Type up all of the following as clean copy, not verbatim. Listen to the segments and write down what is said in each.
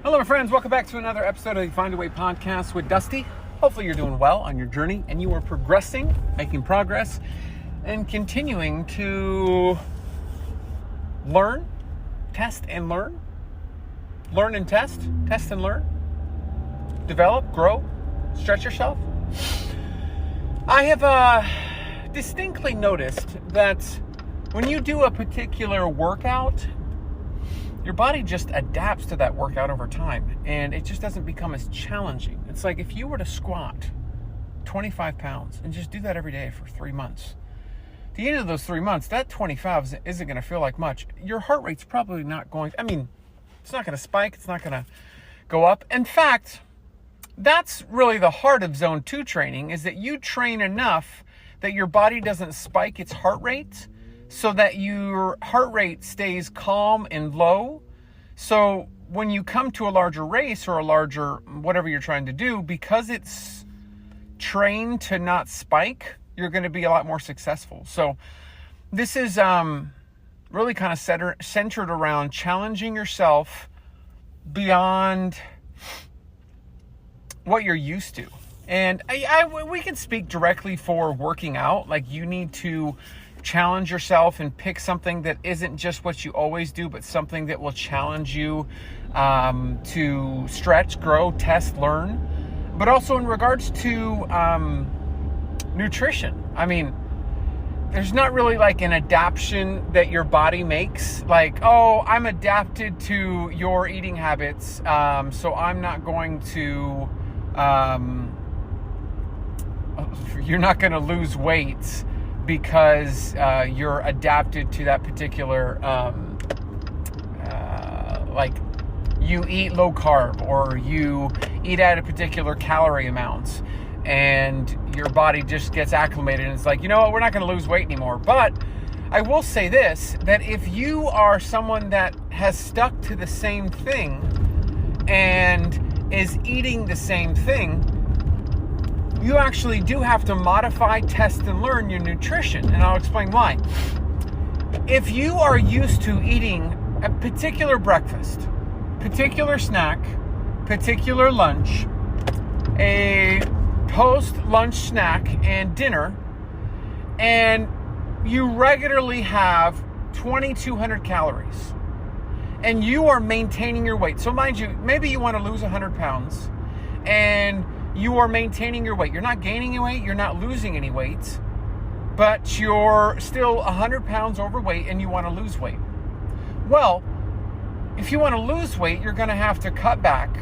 Hello, my friends. Welcome back to another episode of the Find a Way podcast with Dusty. Hopefully you're doing well on your journey and you are progressing, making progress, and continuing to learn, test and learn. Learn and test and learn. Develop, grow, stretch yourself. I have distinctly noticed that when you do a particular workout, your body just adapts to that workout over time, and it just doesn't become as challenging. It's like if you were to squat 25 pounds and just do that every day for 3 months. At the end of those 3 months, that 25 isn't going to feel like much. Your heart rate's probably not going, it's not going to spike. It's not going to go up. In fact, that's really the heart of Zone 2 training, is that you train enough that your body doesn't spike its heart rate, so that your heart rate stays calm and low. So when you come to a larger race or a larger whatever you're trying to do, because it's trained to not spike, you're going to be a lot more successful. So this is really kind of centered around challenging yourself beyond what you're used to. And we can speak directly for working out. Like, you need to challenge yourself and pick something that isn't just what you always do, but something that will challenge you to stretch, grow, test, learn. But also in regards to nutrition. There's not really like an adaptation that your body makes. Like, oh, I'm adapted to your eating habits, so I'm not going to, you're not going to lose weight because you're adapted to that particular, like you eat low carb or you eat at a particular calorie amount and your body just gets acclimated and it's like, you know what, we're not going to lose weight anymore. But I will say this, that if you are someone that has stuck to the same thing and is eating the same thing, you actually do have to modify, test, and learn your nutrition. And I'll explain why. If you are used to eating a particular breakfast, particular snack, particular lunch, a post-lunch snack and dinner, and you regularly have 2,200 calories, and you are maintaining your weight. So mind you, maybe you want to lose 100 pounds, and you are maintaining your weight. You're not gaining any weight, you're not losing any weight, but you're still 100 pounds overweight and you want to lose weight. Well, if you want to lose weight, you're going to have to cut back.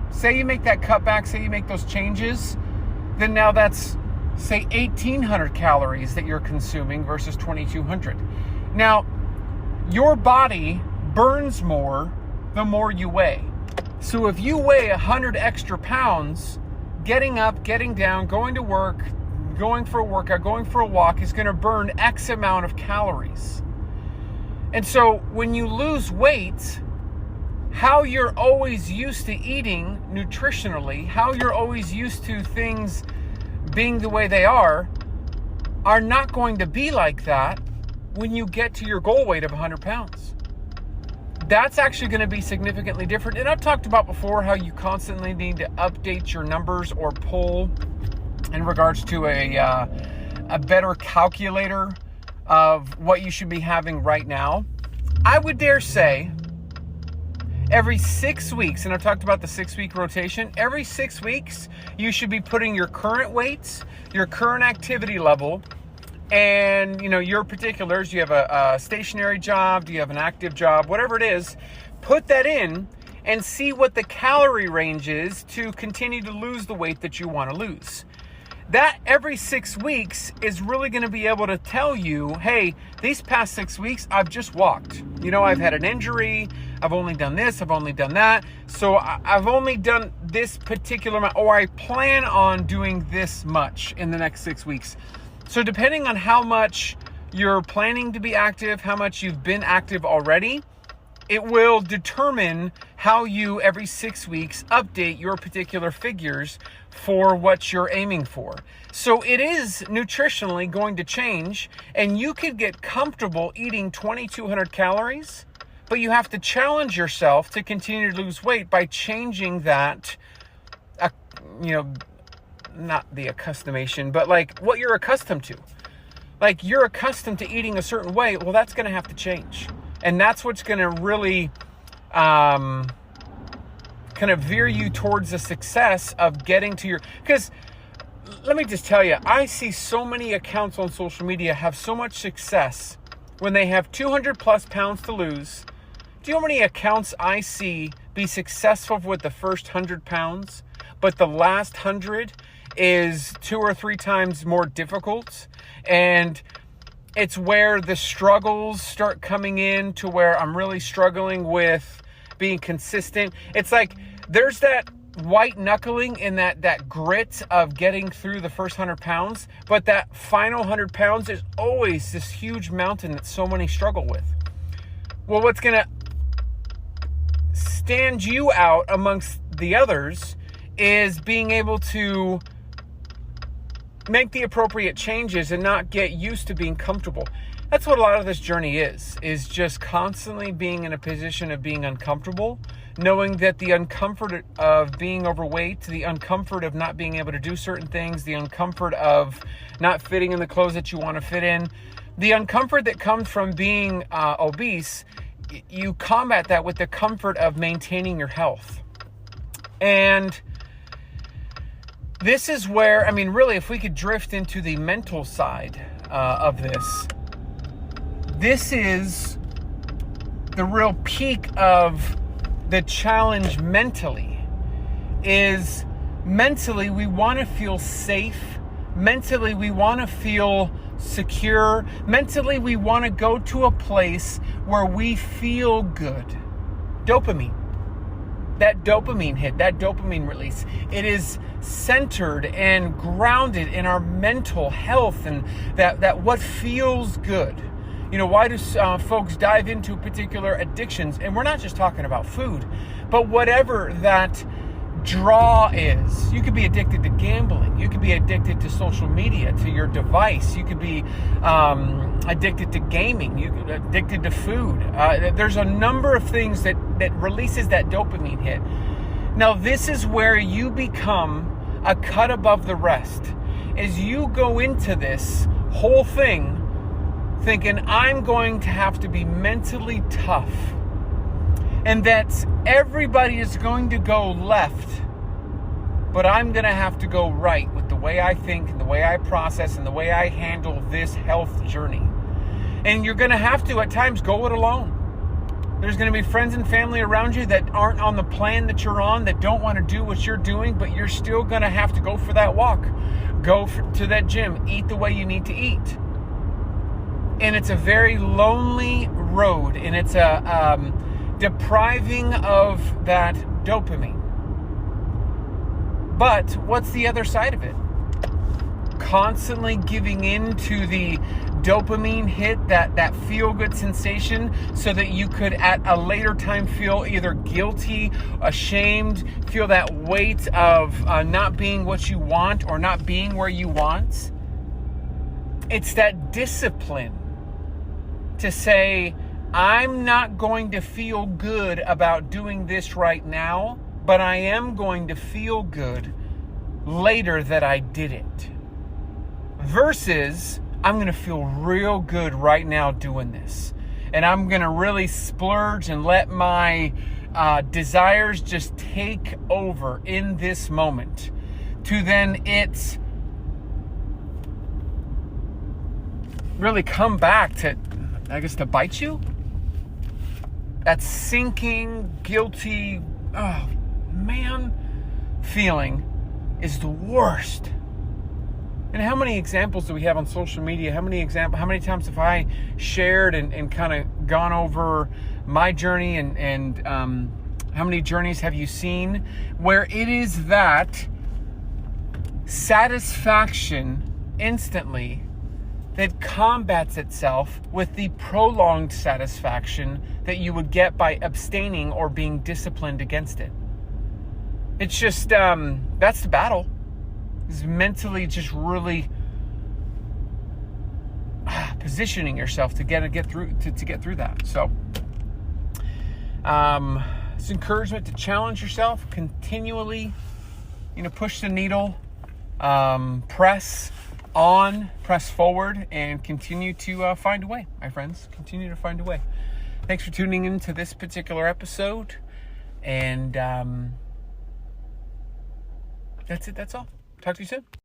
Say you make that cut back, say you make those changes, then now that's, say, 1,800 calories that you're consuming versus 2,200. Now, your body burns more the more you weigh. So if you weigh 100 extra pounds, getting up, getting down, going to work, going for a workout, going for a walk is going to burn X amount of calories. And so when you lose weight, how you're always used to eating nutritionally, how you're always used to things being the way they are not going to be like that when you get to your goal weight of 100 pounds. That's actually going to be significantly different. And I've talked about before how you constantly need to update your numbers or pull in regards to a better calculator of what you should be having right now. I would dare say every 6 weeks, and I've talked about the 6-week rotation, every 6 weeks you should be putting your current weights, your current activity level, and your particulars. You have a stationary job, do you have an active job, whatever it is, put that in and see what the calorie range is to continue to lose the weight that you want to lose. That every 6 weeks is really going to be able to tell you, hey, these past 6 weeks I've just walked. I've had an injury, I've only done this, I've only done that, so I've only done this particular amount, or I plan on doing this much in the next 6 weeks. So depending on how much you're planning to be active, how much you've been active already, it will determine how you, every 6 weeks, update your particular figures for what you're aiming for. So it is nutritionally going to change, and you could get comfortable eating 2,200 calories But you have to challenge yourself to continue to lose weight by changing that, not the accustomation, but like what you're accustomed to. Like you're accustomed to eating a certain way. Well, that's going to have to change. And that's what's going to really kind of veer you towards the success of getting to because let me just tell you, I see so many accounts on social media have so much success when they have 200 plus pounds to lose. Do you know how many accounts I see be successful with the first 100 pounds, but the last 100 is 2 or 3 times more difficult? And it's where the struggles start coming in to where I'm really struggling with being consistent. It's like there's that white knuckling in that grit of getting through the first 100 pounds, but that final 100 pounds is always this huge mountain that so many struggle with. Well, what's going to stand you out amongst the others is being able to make the appropriate changes and not get used to being comfortable. That's what a lot of this journey is just constantly being in a position of being uncomfortable, knowing that the uncomfort of being overweight, the uncomfort of not being able to do certain things, the uncomfort of not fitting in the clothes that you want to fit in, the uncomfort that comes from being obese, you combat that with the comfort of maintaining your health. And this is where, really, if we could drift into the mental side of this is the real peak of the challenge mentally. Is mentally we want to feel safe. Mentally we want to feel secure. Mentally we want to go to a place where we feel good. Dopamine. That dopamine hit, that dopamine release, it is centered and grounded in our mental health and that what feels good. Why do folks dive into particular addictions? And we're not just talking about food, but whatever that draw is. You could be addicted to gambling. You could be addicted to social media, to your device. You could be addicted to gaming. You could be addicted to food. There's a number of things that releases that dopamine hit. Now, this is where you become a cut above the rest. As you go into this whole thing thinking, I'm going to have to be mentally tough, and that everybody is going to go left, but I'm going to have to go right with the way I think and the way I process and the way I handle this health journey. And you're going to have to, at times, go it alone. There's going to be friends and family around you that aren't on the plan that you're on, that don't want to do what you're doing, but you're still going to have to go for that walk. Go to that gym. Eat the way you need to eat. And it's a very lonely road, and it's a depriving of that dopamine. But what's the other side of it? Constantly giving in to the dopamine hit, that feel-good sensation, so that you could at a later time feel either guilty, ashamed, feel that weight of not being what you want or not being where you want. It's that discipline to say, I'm not going to feel good about doing this right now, but I am going to feel good later that I did it. Versus, I'm going to feel real good right now doing this. And I'm going to really splurge and let my desires just take over in this moment. To then it's really come back to, to bite you. That sinking, guilty, oh man, feeling is the worst. And how many examples do we have on social media? How many times have I shared and kind of gone over my journey and how many journeys have you seen where it is that satisfaction instantly that combats itself with the prolonged satisfaction that you would get by abstaining or being disciplined against it. It's just, that's the battle. Is mentally just really positioning yourself to get through that. So It's encouragement to challenge yourself, continually, push the needle, press on, press forward, and continue to find a way, my friends. Continue to find a way. Thanks for tuning in to this particular episode. And that's it. That's all. Talk to you soon.